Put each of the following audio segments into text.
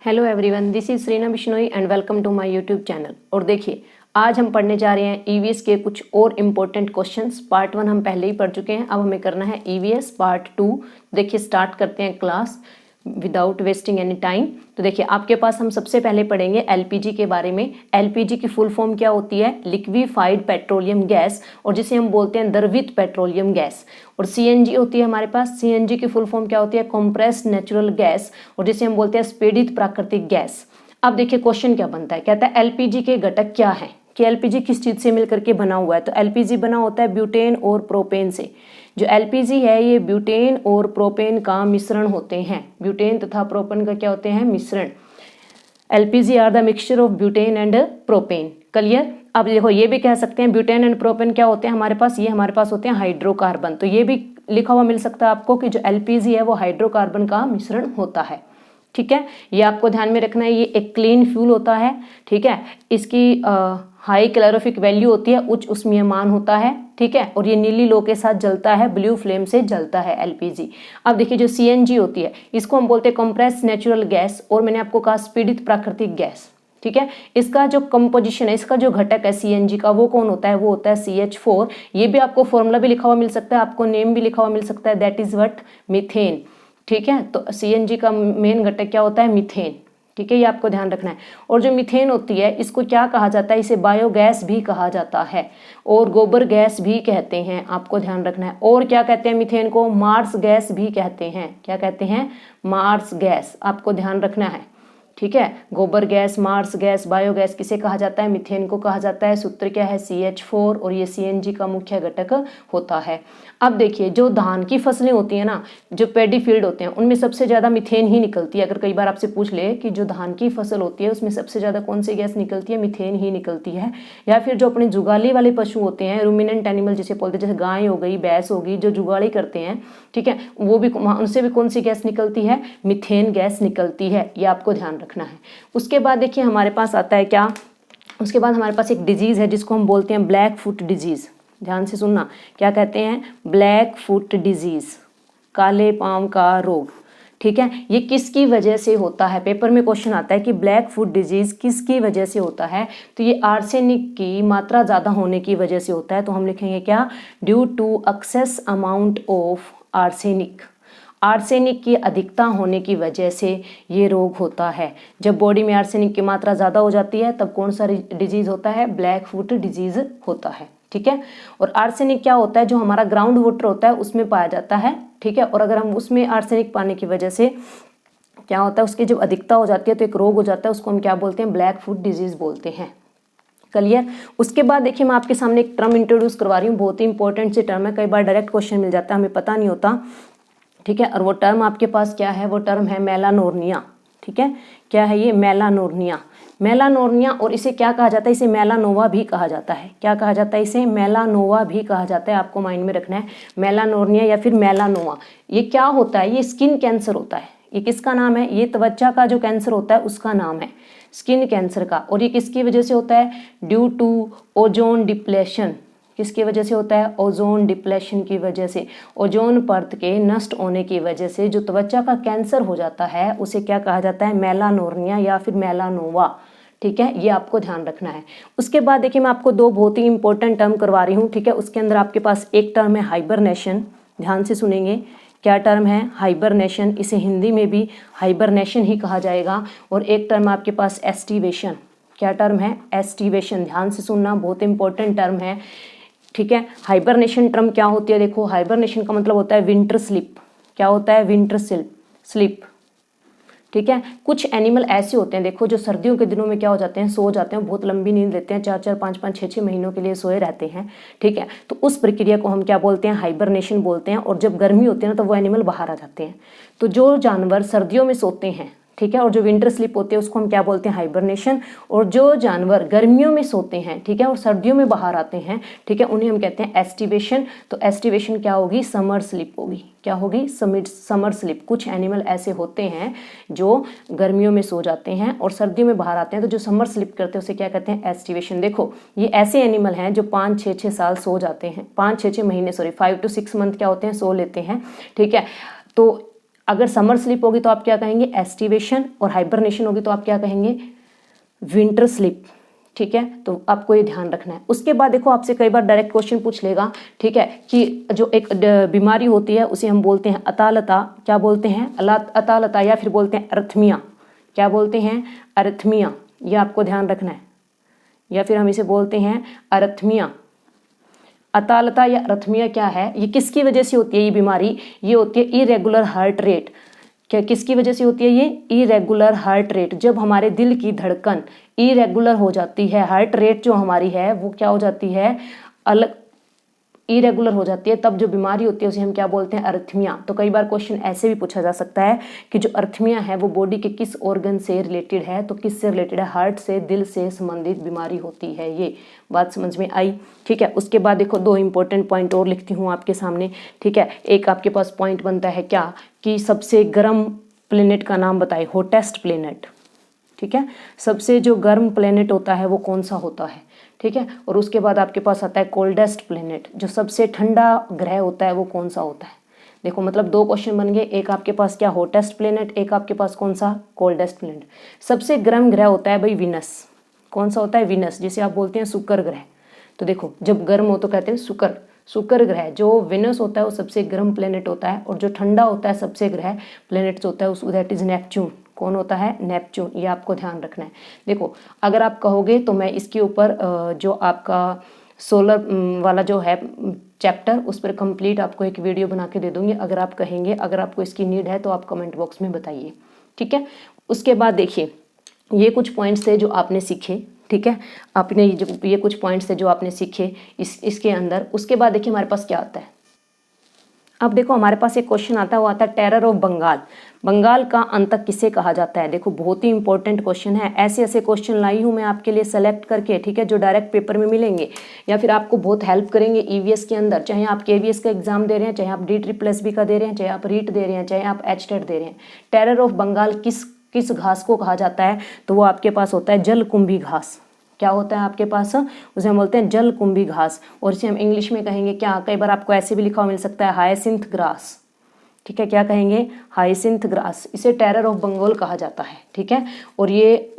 Hello everyone, this is Shrina Bishnoi and welcome to my YouTube channel. और देखिए, आज हम पढ़ने जा रहे हैं ईवीएस के कुछ और इम्पोर्टेंट क्वेश्चंस। पार्ट 1 हम पहले ही पढ़ चुके हैं, अब हमें करना है ईवीएस पार्ट 2। देखिए, स्टार्ट करते हैं class without wasting any time. तो देखिए, आपके पास हम सबसे पहले पढ़ेंगे एलपीजी के बारे में। एलपीजी की फुल फॉर्म क्या होती है? लिक्विफाइड पेट्रोलियम गैस, और जिसे हम बोलते हैं द्रवित पेट्रोलियम गैस। और सीएनजी होती है हमारे पास। सीएनजी की फुल फॉर्म क्या होती है? कंप्रेस्ड नेचुरल गैस, और जिसे हम बोलते हैं स्पीडित प्राकृतिक गैस। अब देखिए, क्वेश्चन क्या बनता है, कहता है एलपीजी के घटक क्या है, कि एलपीजी किस चीज से मिलकर के बना हुआ है। तो एलपीजी बना होता है ब्यूटेन और प्रोपेन से। जो एलपीजी है ये ब्यूटेन और प्रोपेन का मिश्रण होते हैं। ब्यूटेन तथा प्रोपेन का क्या होते हैं? मिश्रण। LPG are the mixture of butane and propane. Clear? अब देखो, ये भी कह सकते हैं ब्यूटेन एंड प्रोपेन क्या होते हैं हमारे पास? ये हमारे पास होते हैं हाइड्रोकार्बन। तो ये भी लिखा हुआ मिल सकता है आपको कि जो एलपीजी है वो हाइड्रोकार्बन का मिश्रण होता है। ठीक है, ये आपको ध्यान में रखना है। ये एक क्लीन फ्यूल होता है। ठीक है, इसकी हाई कैलोरीफिक वैल्यू होती है, उच्च उष्मीयमान होता है। ठीक है, और ये नीली लो के साथ जलता है, ब्लू फ्लेम से जलता है एलपीजी। अब देखिए, जो सीएनजी होती है इसको हम बोलते हैं कंप्रेस्ड नेचुरल गैस, और मैंने आपको कहा स्पीडित प्राकृतिक गैस। ठीक है, इसका जो कंपोजिशन है, इसका जो घटक है सीएनजी का, वो कौन होता है? वो होता है CH4। ये भी आपको फॉर्मूला भी लिखा हुआ मिल सकता है, आपको नेम भी लिखा हुआ मिल सकता है, दैट इज व्हाट? मीथेन। ठीक है, तो सीएनजी का मेन घटक क्या होता है? मीथेन। ठीक है, ये आपको ध्यान रखना है। और जो मीथेन होती है इसको क्या कहा जाता है? इसे बायोगैस भी कहा जाता है, और गोबर गैस भी कहते हैं, आपको ध्यान रखना है। और क्या कहते हैं मीथेन को? मार्स गैस भी कहते हैं। क्या कहते हैं? मार्स गैस, आपको ध्यान रखना है। ठीक है, गोबर गैस, मार्स गैस, बायोगैस किसे कहा जाता है? मीथेन को कहा जाता है। सूत्र क्या है? CH4, और ये सीएनजी का मुख्य घटक होता है। अब देखिए, जो धान की फसलें होती है ना, जो पैडी फील्ड होते हैं, उनमें सबसे ज्यादा मीथेन ही निकलती है। अगर कई बार आपसे पूछ ले कि जो धान की फसल होती है उसमें सबसे ज्यादा कौन सी गैस निकलती है? मीथेन ही निकलती है। या फिर जो अपने जुगाली वाले पशु होते हैं, रूमिनेंट एनिमल जिसे बोलते हैं, जैसे गाय हो गई, भैंस होगी, जो जुगाली करते हैं, ठीक है, वो भी, उनसे भी कौन सी गैस निकलती है? मीथेन गैस निकलती है। ये आपको ध्यान रखना है। उसके बाद देखिए, हमारे पास आता है क्या? उसके बाद हमारे पास एक डिजीज है जिसको हम बोलते हैं ब्लैक फुट डिजीज। ध्यान से सुनना, क्या कहते हैं? ब्लैक फुट डिजीज, काले पांव का रोग। ठीक है, ये किसकी वजह से होता है? पेपर में क्वेश्चन आता है कि ब्लैक फुट डिजीज किसकी वजह से होता है। तो ये आर्सेनिक की मात्रा ज्यादा होने की वजह से होता है। तो हम लिखेंगे क्या? Due to excess amount of arsenic. Arsenic की अधिकता होने की वजह से ये रोग होता है। जब बॉडी में आर्सेनिक की मात्रा ज़्यादा हो जाती है तब कौन सा डिजीज होता है? ब्लैक फुट डिजीज होता है। ठीक है, और आर्सेनिक क्या होता है? जो हमारा ग्राउंड वाटर होता है उसमें पाया जाता है। ठीक है, और अगर हम उसमें आर्सेनिक पाने की वजह से क्या होता है, उसकी जब अधिकता हो जाती है तो एक रोग हो जाता है, उसको हम क्या बोलते हैं? ब्लैक फुट डिजीज बोलते हैं। क्लियर? उसके बाद देखिए, मैं आपके सामने एक टर्म इंट्रोड्यूस करवा रही हूँ, बहुत ही इंपॉर्टेंट सी टर्म है। कई बार डायरेक्ट क्वेश्चन मिल जाता है, हमें पता नहीं होता। ठीक है, और वो टर्म आपके पास क्या है? वो टर्म है मेलानोर्निया। ठीक है, क्या है ये? मेलानोर्निया। मेलानोर्निया, और इसे क्या कहा जाता है? इसे मेलानोवा भी कहा जाता है। क्या कहा जाता है? इसे मेलानोवा भी कहा जाता है। आपको माइंड में रखना है, मेलानोर्निया या फिर मेलानोवा। ये क्या होता है? ये स्किन कैंसर होता है। ये किसका नाम है? ये त्वचा का जो कैंसर होता है उसका नाम है स्किन कैंसर का। और ये किसकी वजह से होता है? Due to ozone depletion. किसकी वजह से होता है? ओजोन डिप्लेशन की वजह से। ओजोन परत के नष्ट होने की वजह से जो त्वचा का कैंसर हो जाता है उसे क्या कहा जाता है? मेलानोर्निया या फिर मेलानोवा। ठीक है, ये आपको ध्यान रखना है। उसके बाद देखिए, मैं आपको दो बहुत ही इंपॉर्टेंट टर्म करवा रही हूँ। ठीक है, उसके अंदर आपके पास एक टर्म है हाइबरनेशन। ध्यान से सुनेंगे, क्या टर्म है? हाइबरनेशन। इसे हिंदी में भी हाइबरनेशन ही कहा जाएगा। और एक टर्म आपके पास एस्टिवेशन। क्या टर्म है? एस्टिवेशन। ध्यान से सुनना, बहुत इंपॉर्टेंट टर्म है। ठीक है, हाइबरनेशन टर्म क्या होती है? देखो, हाइबरनेशन का मतलब होता है विंटर स्लीप। क्या होता है? Winter sleep. ठीक है, कुछ एनिमल ऐसे होते हैं, देखो, जो सर्दियों के दिनों में क्या हो जाते हैं? सो जाते हैं, बहुत लंबी नींद लेते हैं, 4-4, 5-5, 6-6 महीनों के लिए सोए रहते हैं। ठीक है, तो उस प्रक्रिया को हम क्या बोलते हैं? हाइबरनेशन बोलते हैं। और जब गर्मी होती है ना तो वो एनिमल बाहर आ जाते हैं। तो जो जानवर सर्दियों में सोते हैं, ठीक है, और जो विंटर स्लीप होते हैं उसको हम क्या बोलते हैं? हाइबरनेशन। और जो जानवर गर्मियों में सोते हैं, ठीक है, और सर्दियों में बाहर आते हैं, ठीक है, उन्हें हम कहते हैं एस्टिवेशन। तो एस्टिवेशन क्या होगी? समर स्लीप होगी। क्या होगी? Summer sleep. कुछ एनिमल ऐसे होते हैं जो गर्मियों में सो जाते हैं और सर्दियों में बाहर आते हैं, तो जो समर स्लीप करते हैं उसे क्या कहते हैं? एस्टिवेशन। देखो, ये ऐसे एनिमल हैं जो 5-6 साल सो जाते हैं, 5-6 महीने, 5 to 6 मंथ क्या होते हैं? सो लेते हैं। ठीक है, तो अगर समर स्लीप होगी तो आप क्या कहेंगे, एस्टिवेशन, और हाइबरनेशन होगी तो आप क्या कहेंगे, विंटर स्लीप। ठीक है, तो आपको ये ध्यान रखना है। उसके बाद देखो आपसे कई बार डायरेक्ट क्वेश्चन पूछ लेगा, ठीक है, कि जो एक बीमारी होती है उसे हम बोलते हैं अतालता, क्या बोलते हैं, अतालता, या फिर बोलते हैं अरिथमिया, क्या बोलते हैं, अरिथमिया, ये आपको ध्यान रखना है, या फिर हम इसे बोलते हैं अरिथमिया। अतालता या अरिथमिया क्या है, ये किसकी वजह से होती है ये बीमारी, ये होती है इरेगुलर हार्ट रेट। क्या किसकी वजह से होती है ये, इरेगुलर हार्ट रेट। जब हमारे दिल की धड़कन इरेगुलर हो जाती है, हार्ट रेट जो हमारी है वो क्या हो जाती है, अलग इरेगुलर हो जाती है, तब जो बीमारी होती है उसे हम क्या बोलते हैं, अरिथमिया। तो कई बार क्वेश्चन ऐसे भी पूछा जा सकता है कि जो अरिथमिया है वो बॉडी के किस ऑर्गन से रिलेटेड है, तो किससे रिलेटेड है, हार्ट से, दिल से संबंधित बीमारी होती है। ये बात समझ में आई, ठीक है। उसके बाद देखो 2 इंपॉर्टेंट पॉइंट और लिखती हूँ आपके सामने, ठीक है। एक आपके पास पॉइंट बनता है क्या, कि सबसे गर्म प्लेनेट का नाम बताए, हॉटेस्ट प्लेनेट, ठीक है। सबसे जो गर्म प्लेनेट होता है वो कौन सा होता है, ठीक है। और उसके बाद आपके पास आता है कोल्डेस्ट प्लेनेट, जो सबसे ठंडा ग्रह होता है वो कौन सा होता है। देखो मतलब 2 क्वेश्चन बन गए, एक आपके पास क्या, हॉटेस्ट प्लेनेट, एक आपके पास कौन सा, कोल्डेस्ट प्लेनेट। सबसे गर्म ग्रह होता है भाई विनस, कौन सा होता है, विनस, जिसे आप बोलते हैं शुक्र ग्रह। तो देखो जब गर्म हो तो कहते हैं शुक्र ग्रह, जो विनस होता है वो सबसे गर्म प्लेनेट होता है, और जो ठंडा होता है सबसे ग्रह प्लेनेट होता है उस दैट इज नेपच्यून, कौन होता है, नेपच्यून। ये आपको ध्यान रखना है। देखो अगर आप कहोगे तो मैं इसके ऊपर जो आपका सोलर वाला जो है चैप्टर, उस पर कंप्लीट आपको एक वीडियो बना के दे दूंगी। अगर आप कहेंगे, अगर आपको इसकी नीड है तो आप कमेंट बॉक्स में बताइए, ठीक है। उसके बाद देखिए ये कुछ पॉइंट्स थे जो आपने सीखे, ठीक है। आपने ये कुछ पॉइंट्स थे जो आपने सीखे इसके अंदर। उसके बाद देखिए हमारे पास क्या आता है। अब देखो हमारे पास एक क्वेश्चन आता है, वो आता है टेरर ऑफ बंगाल। बंगाल का आतंक किसे कहा जाता है। देखो बहुत ही इंपॉर्टेंट क्वेश्चन है। ऐसे ऐसे क्वेश्चन लाई हूँ मैं आपके लिए सेलेक्ट करके, ठीक है, जो डायरेक्ट पेपर में मिलेंगे या फिर आपको बहुत हेल्प करेंगे ईवीएस के अंदर। चाहे आप केवीएस का एग्जाम दे रहे हैं, चाहे आप DSSB का दे रहे हैं, चाहे आप रीट दे रहे हैं, चाहे आप HTET दे रहे हैं। टेरर ऑफ बंगाल किस घास को कहा जाता है, तो वो आपके पास होता है जलकुंभी घास। क्या होता है आपके पास, उसे हम बोलते हैं जलकुंभी घास, और इसे हम इंग्लिश में कहेंगे क्या, कई बार आपको ऐसे भी लिखा हुआ मिल सकता है हायसिंथ ग्रास, ठीक है। क्या कहेंगे, हायसिंथ ग्रास। इसे टेरर ऑफ बंगाल कहा जाता है, ठीक है। और ये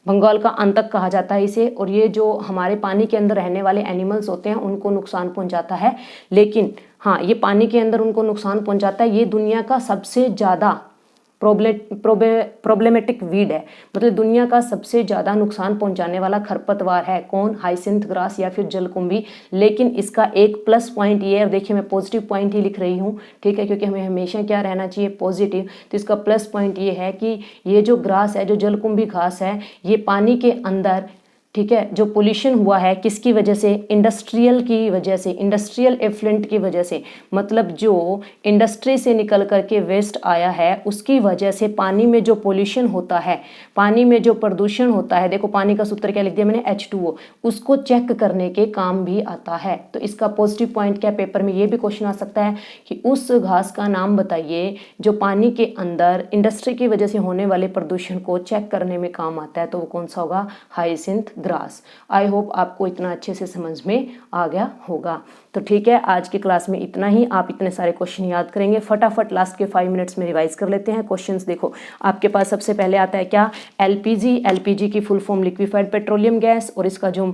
बंगाल का आतंक कहा जाता है इसे। और ये जो हमारे पानी के अंदर रहने वाले एनिमल्स होते हैं उनको नुकसान पहुंचाता है। लेकिन हाँ, ये पानी के अंदर उनको नुकसान पहुंचाता है। ये दुनिया का सबसे ज़्यादा प्रॉब्लमेटिक वीड है, मतलब दुनिया का सबसे ज़्यादा नुकसान पहुंचाने वाला खरपतवार है। कौन, हाइसिंथ ग्रास या फिर जलकुंभी। लेकिन इसका एक प्लस पॉइंट ये है, देखिए मैं पॉजिटिव पॉइंट ही लिख रही हूँ, ठीक है, क्योंकि हमें हमेशा क्या रहना चाहिए, पॉजिटिव। तो इसका प्लस पॉइंट ये है कि ये जो ग्रास है, जो जलकुंभी घास है, ये पानी के अंदर, ठीक है, जो पोल्यूशन हुआ है किसकी वजह से, इंडस्ट्रियल की वजह से, इंडस्ट्रियल एफ्लुएंट की वजह से, मतलब जो इंडस्ट्री से निकल करके वेस्ट आया है उसकी वजह से पानी में जो पोल्यूशन होता है, पानी में जो प्रदूषण होता है, देखो पानी का सूत्र क्या लिख दिया मैंने, H2O, उसको चेक करने के काम भी आता है। तो इसका पॉजिटिव पॉइंट क्या, पेपर में ये भी क्वेश्चन आ सकता है कि उस घास का नाम बताइए जो पानी के अंदर इंडस्ट्री की वजह से होने वाले प्रदूषण को चेक करने में काम आता है, तो वो कौन सा होगा, हाइसिंथ ग्रास। आई होप आपको इतना अच्छे से समझ में आ गया होगा। तो ठीक है, आज की क्लास में इतना ही। आप इतने सारे क्वेश्चन याद करेंगे, फटाफट लास्ट के 5 मिनट्स में रिवाइज कर लेते हैं क्वेश्चंस। देखो आपके पास सबसे पहले आता है क्या, एलपीजी की full form liquefied petroleum gas, और इसका जो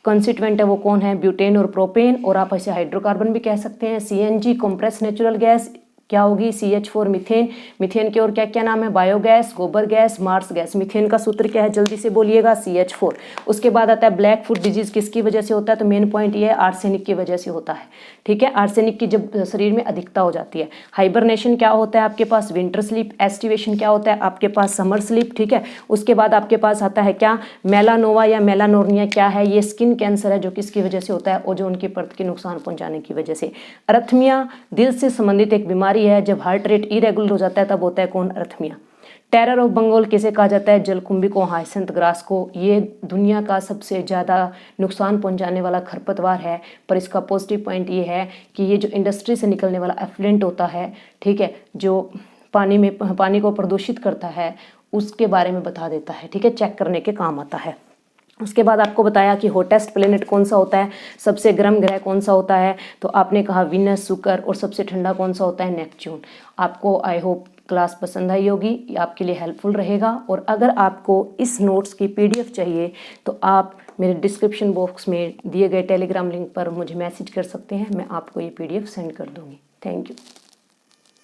कंस्टिट्यूएंट है वो कौन है, ब्यूटेन और प्रोपेन, और आप इसे हाइड्रोकार्बन भी कह सकते हैं। CNG कंप्रेस नेचुरल गैस क्या होगी, CH4 मीथेन। मीथेन के और क्या क्या नाम है, बायोगैस, गोबर गैस, मार्स गैस। मीथेन का सूत्र क्या है, जल्दी से बोलिएगा, CH4। उसके बाद आता है ब्लैक फुट डिजीज, किसकी वजह से होता है, तो मेन पॉइंट ये है, आर्सेनिक की वजह से होता है, ठीक है। आर्सेनिक की जब शरीर में अधिकता हो जाती है। हाइबरनेशन क्या होता है आपके पास, विंटर स्लीप। एस्टिवेशन क्या होता है आपके पास, समर स्लीप, ठीक है। उसके बाद आपके पास आता है क्या, मेलानोवा या मेलानोर्निया क्या है, ये स्किन कैंसर है जो किसकी वजह से होता है, ओजोन की परत के नुकसान पहुंचाने की वजह से। अरिथमिया दिल से संबंधित एक बीमारी है, जब हार्ट रेट इरेगुलर हो जाता है तब होता है कौन, अरिथमिया। टेरर ऑफ बंगाल किसे कहा जाता है, जलकुंभी को, हाइसिंथ ग्रास को। ये दुनिया का सबसे ज़्यादा नुकसान पहुंचाने वाला खरपतवार है, पर इसका पॉजिटिव पॉइंट ये है कि ये जो इंडस्ट्री से निकलने वाला एफ्लुएंट होता है, ठीक है, जो पानी को प्रदूषित करता है, उसके बारे में बता देता है, ठीक है, चेक करने के काम आता है। उसके बाद आपको बताया कि हॉटेस्ट प्लेनेट कौन सा होता है, सबसे गर्म ग्रह कौन सा होता है, तो आपने कहा विनस, शुक्र, और सबसे ठंडा कौन सा होता है, नेपच्यून। आपको आई होप क्लास पसंद आई होगी, ये आपके लिए हेल्पफुल रहेगा। और अगर आपको इस नोट्स की PDF चाहिए तो आप मेरे डिस्क्रिप्शन बॉक्स में दिए गए टेलीग्राम लिंक पर मुझे मैसेज कर सकते हैं, मैं आपको ये PDF सेंड कर दूँगी। Thank you.